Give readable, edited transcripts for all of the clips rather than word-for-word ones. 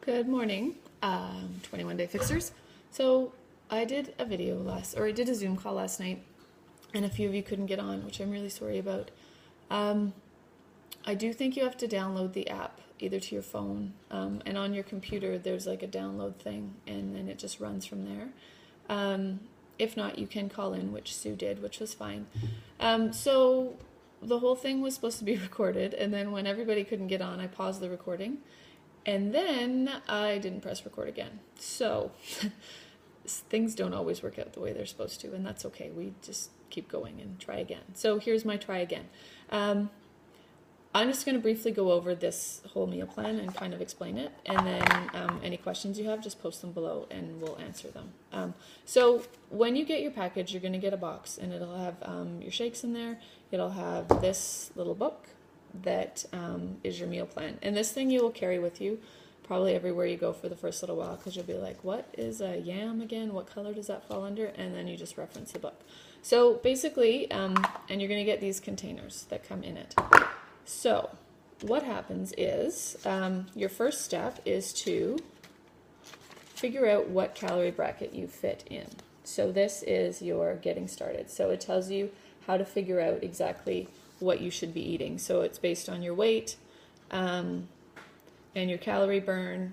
Good morning, 21 Day Fixers. So I did a I did a Zoom call last night, and a few of you couldn't get on, which I'm really sorry about. I do think you have to download the app either to your phone, and on your computer there's like a download thing, and then it just runs from there. If not, you can call in, which Sue did, which was fine. So the whole thing was supposed to be recorded, and then when everybody couldn't get on, I paused the recording. And then I didn't press record again. So things don't always work out the way they're supposed to, and that's okay. We just keep going and try again. So here's my try again. I'm just going to briefly go over this whole meal plan and kind of explain it. And then any questions you have, just post them below and we'll answer them. So when you get your package, you're going to get a box, and it'll have your shakes in there. It'll have this little book that is your meal plan, and this thing you will carry with you probably everywhere you go for the first little while, because you'll be like, what is a yam again? What color does that fall under? And then you just reference the book. So basically, and you're going to get these containers that come in it. So what happens is your first step is to figure out what calorie bracket you fit in. So this is your getting started. So it tells you how to figure out exactly what you should be eating. So it's based on your weight and your calorie burn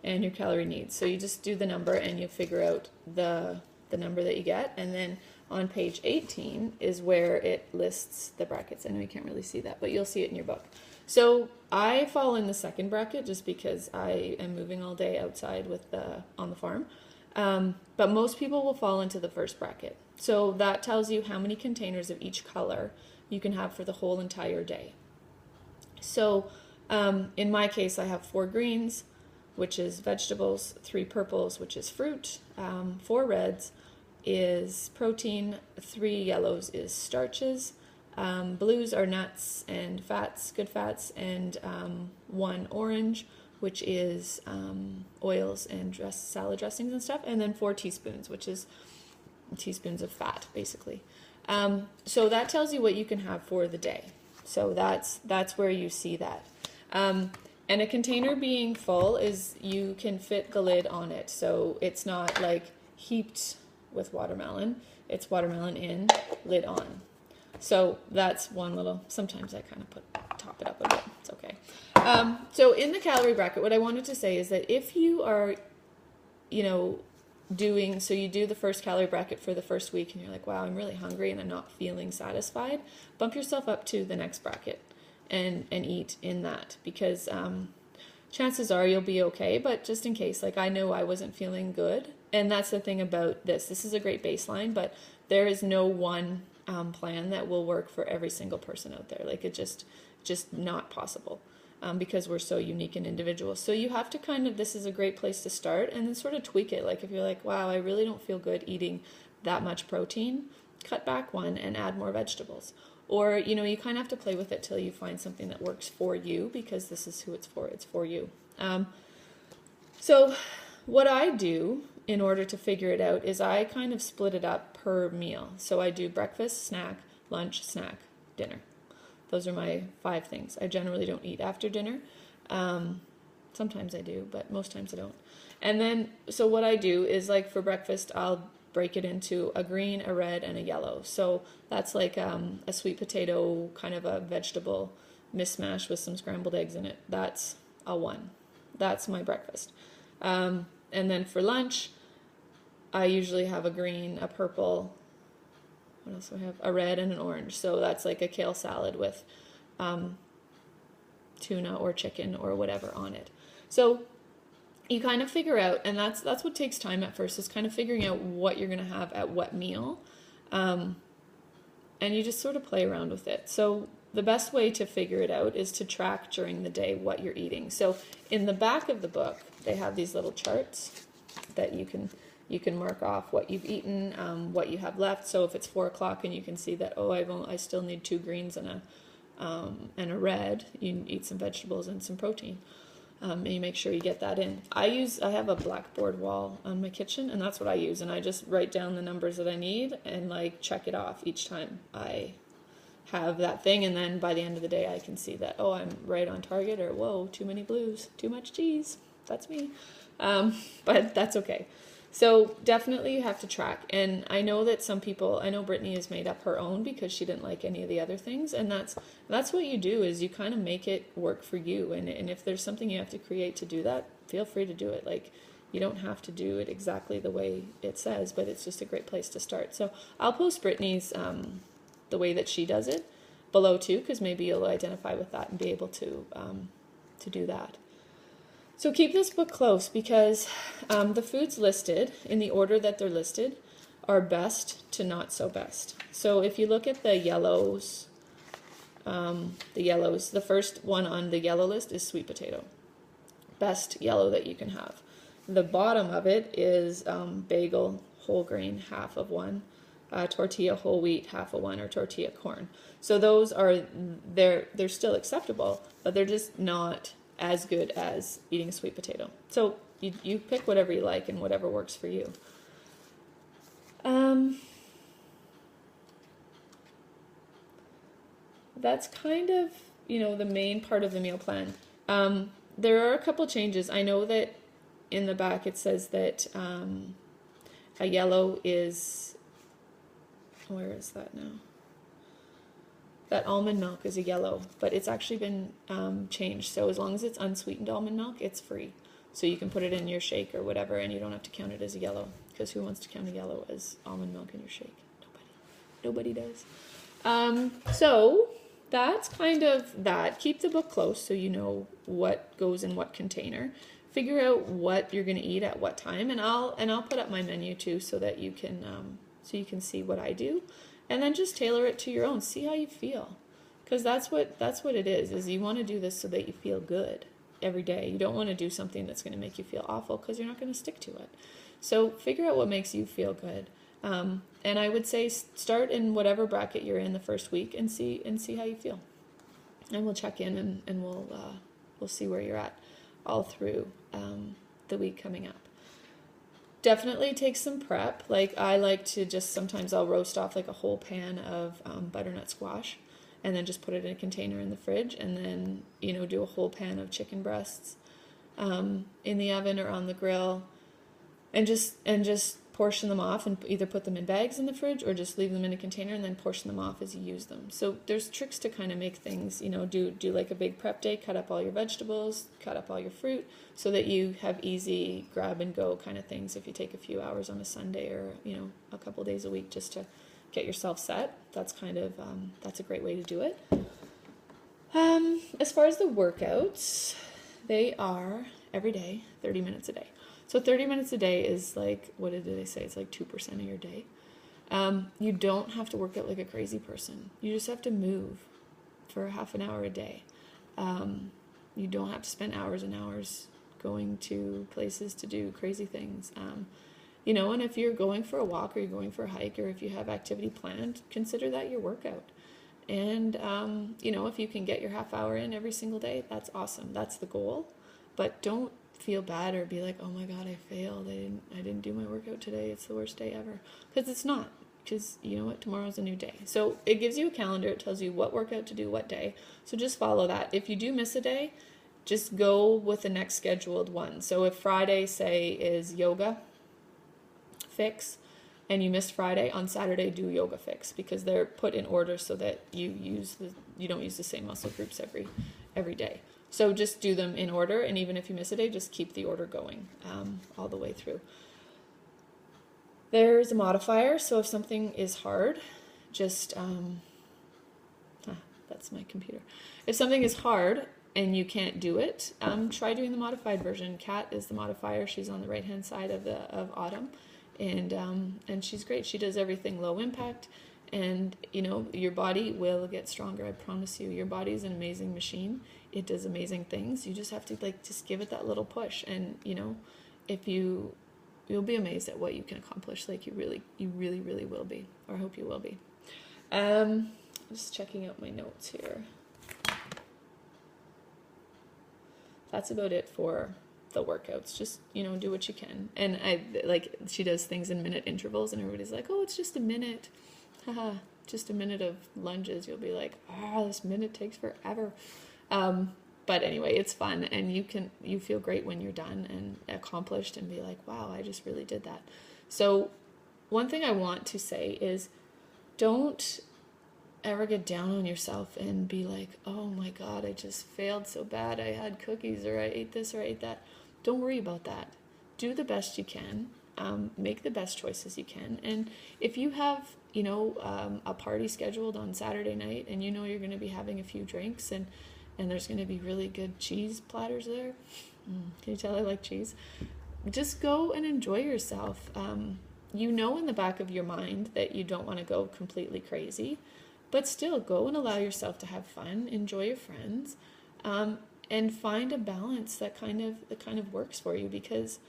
and your calorie needs. So you just do the number and you figure out the number that you get. And then on page 18 is where it lists the brackets. I know you can't really see that, but you'll see it in your book. So I fall in the second bracket just because I am moving all day outside on the farm. But most people will fall into the first bracket. So that tells you how many containers of each color you can have for the whole entire day. So in my case, I have 4 greens, which is vegetables, 3 purples, which is fruit, 4 reds is protein, 3 yellows is starches, blues are nuts and fats, good fats, and 1 orange, which is oils and salad dressings and stuff, and then 4 teaspoons, which is teaspoons of fat, basically. So that tells you what you can have for the day. So that's where you see that. And a container being full is you can fit the lid on it. So it's not like heaped with watermelon. It's watermelon in, lid on. So that's one little, sometimes I kind of top it up a bit. It's okay. So in the calorie bracket, what I wanted to say is that if you are, so you do the first calorie bracket for the first week and you're like, wow, I'm really hungry and I'm not feeling satisfied, bump yourself up to the next bracket and eat in that, because chances are you'll be okay, but just in case, like I know I wasn't feeling good. And that's the thing about this. This is a great baseline, but there is no one plan that will work for every single person out there. Like it's just not possible. Because we're so unique and individual. So you have to this is a great place to start and then sort of tweak it. Like if you're like, wow, I really don't feel good eating that much protein, cut back one and add more vegetables. Or, you kind of have to play with it till you find something that works for you, because this is who it's for you. So what I do in order to figure it out is I kind of split it up per meal. So I do breakfast, snack, lunch, snack, dinner. Those are my 5 things. I generally don't eat after dinner. Sometimes I do, but most times I don't. And then, so what I do is, like for breakfast, I'll break it into a green, a red, and a yellow. So that's like a sweet potato, kind of a vegetable mismatch with some scrambled eggs in it. That's a 1. That's my breakfast. And then for lunch, I usually have a green, a purple, what else do I have? A red and an orange. So that's like a kale salad with tuna or chicken or whatever on it. So you kind of figure out, and that's what takes time at first, is kind of figuring out what you're going to have at what meal. And you just sort of play around with it. So the best way to figure it out is to track during the day what you're eating. So in the back of the book, they have these little charts that you can mark off what you've eaten, what you have left. So if it's 4 o'clock and you can see that, I still need 2 greens and a red, you eat some vegetables and some protein, and you make sure you get that in. I have a blackboard wall on my kitchen, and that's what I use, and I just write down the numbers that I need and like check it off each time I have that thing, and then by the end of the day I can see that, I'm right on target, or whoa, too many blues, too much cheese. That's me. But that's okay. So definitely you have to track. And I know that some people, I know Brittany has made up her own because she didn't like any of the other things. And that's what you do, is you kind of make it work for you. And if there's something you have to create to do that, feel free to do it. Like, you don't have to do it exactly the way it says, but it's just a great place to start. So I'll post Brittany's, the way that she does it below too, because maybe you'll identify with that and be able to do that. So keep this book close, because the foods listed in the order that they're listed are best to not so best. So if you look at the yellows, the first one on the yellow list is sweet potato. Best yellow that you can have. The bottom of it is bagel, whole grain, half of one, tortilla whole wheat, half of one, or tortilla corn. So those are, they're still acceptable, but they're just not as good as eating a sweet potato. So you pick whatever you like and whatever works for you. That's kind of, the main part of the meal plan. There are a couple changes. I know that in the back it says that a yellow is, where is that now? That almond milk is a yellow, but it's actually been changed. So as long as it's unsweetened almond milk, it's free. So you can put it in your shake or whatever, and you don't have to count it as a yellow, because who wants to count a yellow as almond milk in your shake? Nobody does. So that's kind of that. Keep the book close so you know what goes in what container. Figure out what you're going to eat at what time, and I'll put up my menu too, so that you can see what I do. And then just tailor it to your own. See how you feel, because that's what it is you want to do this so that you feel good every day. You don't want to do something that's going to make you feel awful, because you're not going to stick to it. So figure out what makes you feel good. And I would say start in whatever bracket you're in the first week and see how you feel. And we'll check in and we'll see where you're at all through the week coming up. Definitely take some prep. Like, I like to just, sometimes I'll roast off like a whole pan of butternut squash, and then just put it in a container in the fridge, and then do a whole pan of chicken breasts in the oven or on the grill, and just portion them off and either put them in bags in the fridge or just leave them in a container and then portion them off as you use them. So there's tricks to kind of make things, do like a big prep day, cut up all your vegetables, cut up all your fruit, so that you have easy grab and go kind of things if you take a few hours on a Sunday or, a couple days a week just to get yourself set. That's kind of, that's a great way to do it. As far as the workouts, they are every day, 30 minutes a day. So 30 minutes a day is like, what did they say? It's like 2% of your day. You don't have to work out like a crazy person. You just have to move for half an hour a day. You don't have to spend hours and hours going to places to do crazy things. And if you're going for a walk or you're going for a hike, or if you have activity planned, consider that your workout. And, if you can get your half hour in every single day, that's awesome. That's the goal. But don't feel bad or be like, oh my God, I failed. I didn't do my workout today. It's the worst day ever. Because it's not. Because you know what? Tomorrow's a new day. So it gives you a calendar. It tells you what workout to do what day. So just follow that. If you do miss a day, just go with the next scheduled one. So if Friday, say, is yoga fix, and you missed Friday, on Saturday do yoga fix, because they're put in order so that you don't use the same muscle groups every day. So just do them in order, and even if you miss a day, just keep the order going all the way through. There's a modifier, so if something is hard, just, that's my computer. If something is hard and you can't do it, try doing the modified version. Kat is the modifier. She's on the right-hand side of Autumn, and she's great. She does everything low impact, and your body will get stronger. I promise you. Your body is an amazing machine. It does amazing things. You just have to just give it that little push, and if you'll be amazed at what you can accomplish. Like you really will be, or I hope you will be. Just checking out my notes here. That's about it for the workouts. Just do what you can. And she does things in minute intervals, and everybody's like, oh, it's just a minute. Haha, just a minute of lunges. You'll be like, oh, this minute takes forever. But anyway, it's fun, and you feel great when you're done and accomplished and be like, wow, I just really did that. So one thing I want to say is, don't ever get down on yourself and be like, oh my God, I just failed so bad. I had cookies, or I ate this, or I ate that. Don't worry about that. Do the best you can. Make the best choices you can. And if you have, a party scheduled on Saturday night, and you're going to be having a few drinks, and there's going to be really good cheese platters there. Can you tell I like cheese? Just go and enjoy yourself. In the back of your mind that you don't want to go completely crazy, but still go and allow yourself to have fun, enjoy your friends, and find a balance that kind of works for you, because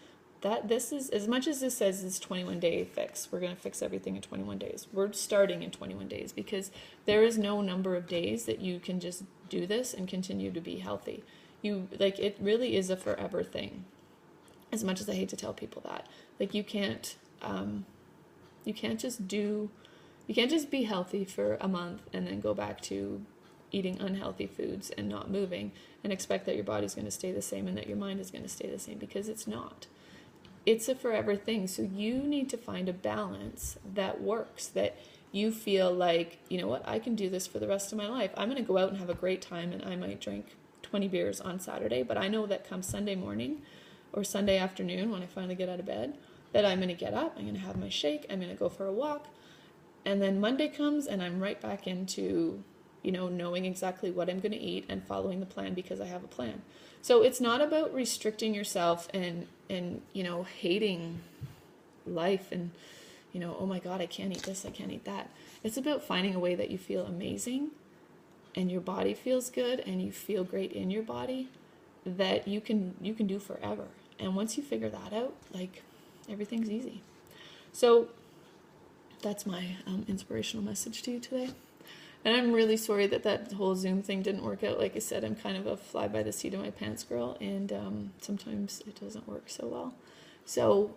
this is, as much as this says it's 21-day fix, we're going to fix everything in 21 days. We're starting in 21 days, because there is no number of days that you can just do this and continue to be healthy. It really is a forever thing. As much as I hate to tell people that, you can't just be healthy for a month and then go back to eating unhealthy foods and not moving and expect that your body's going to stay the same and that your mind is going to stay the same, because it's not. It's a forever thing. So you need to find a balance that works, that you feel like, you know what, I can do this for the rest of my life. I'm going to go out and have a great time, and I might drink 20 beers on Saturday, but I know that come Sunday morning or Sunday afternoon when I finally get out of bed, that I'm going to get up, I'm going to have my shake, I'm going to go for a walk, and then Monday comes and I'm right back into, knowing exactly what I'm going to eat and following the plan because I have a plan. So it's not about restricting yourself and hating life and, oh my God, I can't eat this, I can't eat that. It's about finding a way that you feel amazing and your body feels good and you feel great in your body, that you can do forever. And once you figure that out, everything's easy. So that's my inspirational message to you today. And I'm really sorry that whole Zoom thing didn't work out. Like I said, I'm kind of a fly by the seat of my pants girl, and sometimes it doesn't work so well. So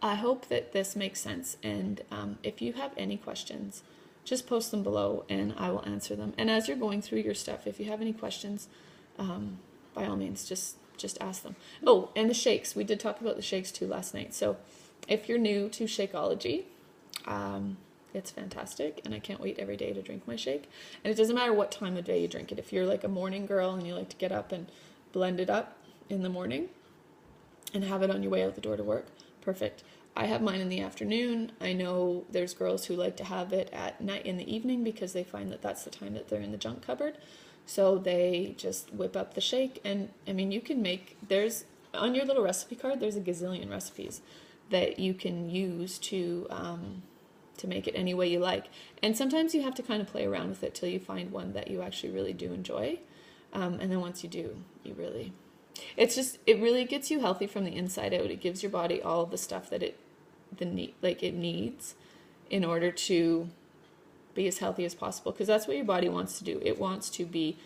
I hope that this makes sense. And if you have any questions, just post them below and I will answer them. And as you're going through your stuff, if you have any questions, by all means, just ask them. Oh, and the shakes. We did talk about the shakes too last night. So if you're new to Shakeology, it's fantastic, and I can't wait every day to drink my shake. And it doesn't matter what time of day you drink it. If you're like a morning girl and you like to get up and blend it up in the morning and have it on your way out the door to work, perfect. I have mine in the afternoon. I know there's girls who like to have it at night in the evening because they find that that's the time that they're in the junk cupboard. So they just whip up the shake. And I mean, you can there's on your little recipe card, there's a gazillion recipes that you can use to make it any way you like. And sometimes you have to kind of play around with it till you find one that you actually really do enjoy. And then once you do, it really gets you healthy from the inside out. It gives your body all the stuff that it needs in order to be as healthy as possible. Because that's what your body wants to do. It wants to be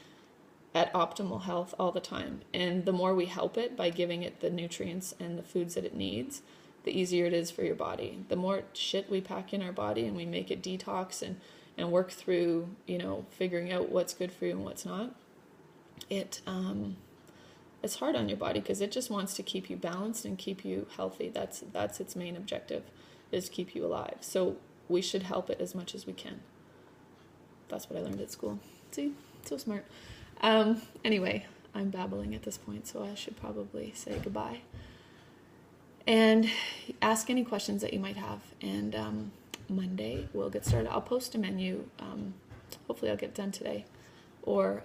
at optimal health all the time. And the more we help it by giving it the nutrients and the foods that it needs, the easier it is for your body. The more shit we pack in our body and we make it detox and work through, figuring out what's good for you and what's not, it's hard on your body because it just wants to keep you balanced and keep you healthy. That's its main objective, is keep you alive. So we should help it as much as we can. That's what I learned at school. See, so smart. Anyway, I'm babbling at this point, so I should probably say goodbye. And ask any questions that you might have. And Monday we'll get started. I'll post a menu. Hopefully I'll get it done today. Or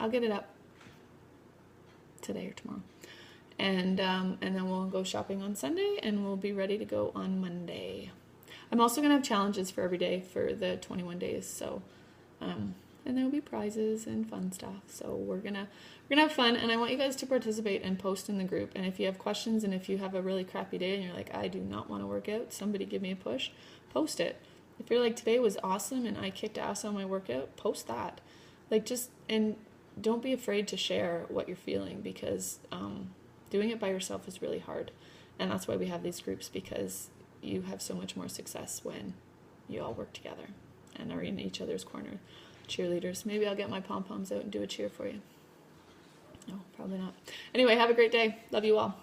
I'll get it up today or tomorrow. And then we'll go shopping on Sunday and we'll be ready to go on Monday. I'm also going to have challenges for every day for the 21 days. So, and there'll be prizes and fun stuff. So we're gonna have fun, and I want you guys to participate and post in the group. And if you have questions and if you have a really crappy day and you're like, I do not want to work out, somebody give me a push, post it. If you're like, today was awesome and I kicked ass on my workout, post that. And don't be afraid to share what you're feeling, because doing it by yourself is really hard. And that's why we have these groups, because you have so much more success when you all work together and are in each other's corner. Cheerleaders. Maybe I'll get my pom-poms out and do a cheer for you. No, probably not. Anyway, have a great day. Love you all.